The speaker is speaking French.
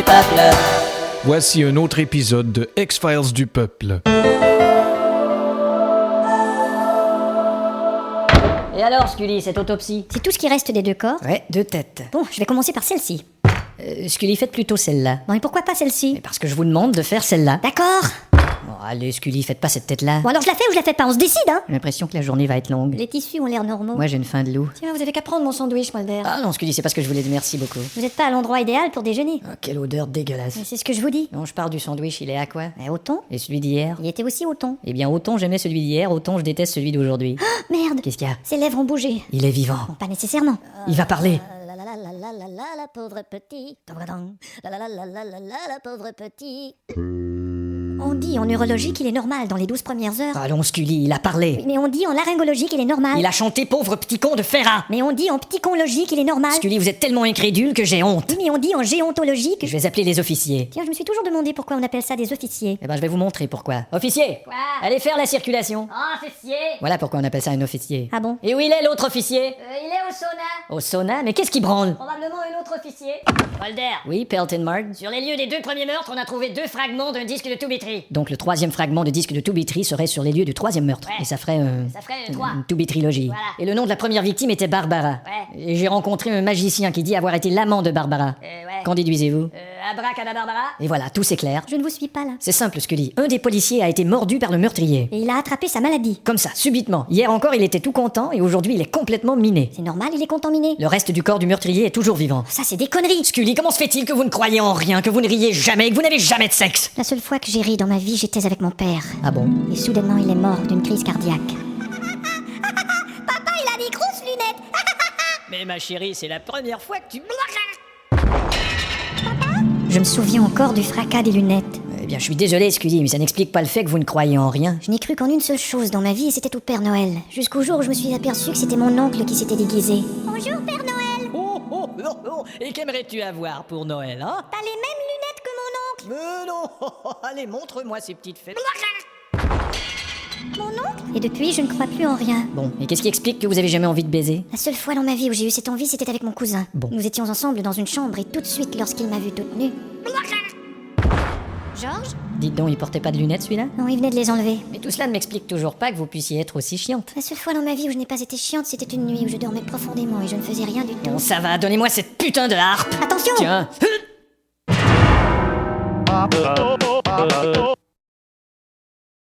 peuple. Voici un autre épisode de X-Files du peuple. Et alors, Scully, cette autopsie? C'est tout ce qui reste des deux corps. Ouais, 2 têtes. Bon, je vais commencer par celle-ci. Scully, faites plutôt celle-là. Bon, et pourquoi pas celle-ci? Mais parce que je vous demande de faire celle-là. D'accord. Bon, allez, Scully, faites pas cette tête-là. Bon, alors je la fais ou je la fais pas? On se décide, hein? J'ai l'impression que la journée va être longue. Les tissus ont l'air normaux. Moi, j'ai une faim de loup. Tiens, vous avez qu'à prendre mon sandwich, Mulder. Ah non, Scully, c'est pas ce que je voulais dire, merci beaucoup. Vous n'êtes pas à l'endroit idéal pour déjeuner. Ah, quelle odeur dégueulasse. Mais c'est ce que je vous dis. Non, je pars du sandwich, il est à quoi? Au thon? Et celui d'hier? Il était aussi au thon. Eh bien, autant j'aimais celui d'hier, autant je déteste celui d'aujourd'hui. Merde! Qu'est-ce qu'il y a? Ses lèvres ont bougé. Il est vivant. Bon, pas nécessairement. Il va parler. La pauvre petit. La pauvre petit. On dit en neurologie qu'il est normal dans les 12 premières heures. Allons, Scully, il a parlé. Mais on dit en laryngologie qu'il est normal. Il a chanté pauvre petit con de Ferrat. Mais on dit en ptychologie qu'il est normal. Scully, vous êtes tellement incrédule que j'ai honte. Oui, mais on dit en géontologie que... Je vais appeler les officiers. Tiens, je me suis toujours demandé pourquoi on appelle ça des officiers. Eh ben, je vais vous montrer pourquoi. Officier! Quoi? Allez faire la circulation. Officier? Voilà pourquoi on appelle ça un officier. Ah bon? Et où il est l'autre officier? Il est au sauna. Au sauna? Mais qu'est-ce qui branle? Probablement un autre officier. Mulder. Oui, Pelton Marg. Sur les lieux des 2 premiers meurtres, on a trouvé 2 fragments d'un disque de Toubitry. Donc le 3e fragment de disque de Toubitry serait sur les lieux du 3e meurtre. Ouais. Et ça ferait Ça ferait 3. une Toubitrylogie. Voilà. Et le nom de la première victime était Barbara. Ouais. Et j'ai rencontré un magicien qui dit avoir été l'amant de Barbara. Ouais. Qu'en déduisez-vous? Abracadabarbara. Et voilà, tout s'éclaire. Je ne vous suis pas là. C'est simple, Scully. Un des policiers a été mordu par le meurtrier. Et il a attrapé sa maladie. Comme ça, subitement. Hier encore, il était tout content et aujourd'hui, il est complètement miné. C'est normal, il est contaminé. Le reste du corps du meurtrier est toujours vivant. Ça, c'est des conneries. Scully, comment se fait-il que vous ne croyez en rien, que vous ne riez jamais, que vous n'avez jamais de sexe? La seule fois que j'ai ri dans ma vie, j'étais avec mon père. Ah bon? Et soudainement, il est mort d'une crise cardiaque. Papa, il a des grosses lunettes. Mais ma chérie, c'est la première fois que tu... Je me souviens encore du fracas des lunettes. Eh bien, je suis désolé, Scully, mais ça n'explique pas le fait que vous ne croyez en rien. Je n'ai cru qu'en une seule chose dans ma vie et c'était au Père Noël. Jusqu'au jour où je me suis aperçu que c'était mon oncle qui s'était déguisé. Bonjour Père Noël. Oh, et qu'aimerais-tu avoir pour Noël, hein? T'as les mêmes lunettes que mon oncle. Mais non. Allez, montre-moi ces petites fêtes. Mon oncle? Et depuis, je ne crois plus en rien. Bon, et qu'est-ce qui explique que vous avez jamais envie de baiser? La seule fois dans ma vie où j'ai eu cette envie, c'était avec mon cousin. Bon. Nous étions ensemble dans une chambre et tout de suite, lorsqu'il m'a vue toute nue... Georges? Dites donc, il portait pas de lunettes, celui-là? Non, il venait de les enlever. Mais tout cela ne m'explique toujours pas que vous puissiez être aussi chiante. La seule fois dans ma vie où je n'ai pas été chiante, c'était une nuit où je dormais profondément et je ne faisais rien du tout. Bon, ça va, donnez-moi cette putain de harpe. Attention! Tiens.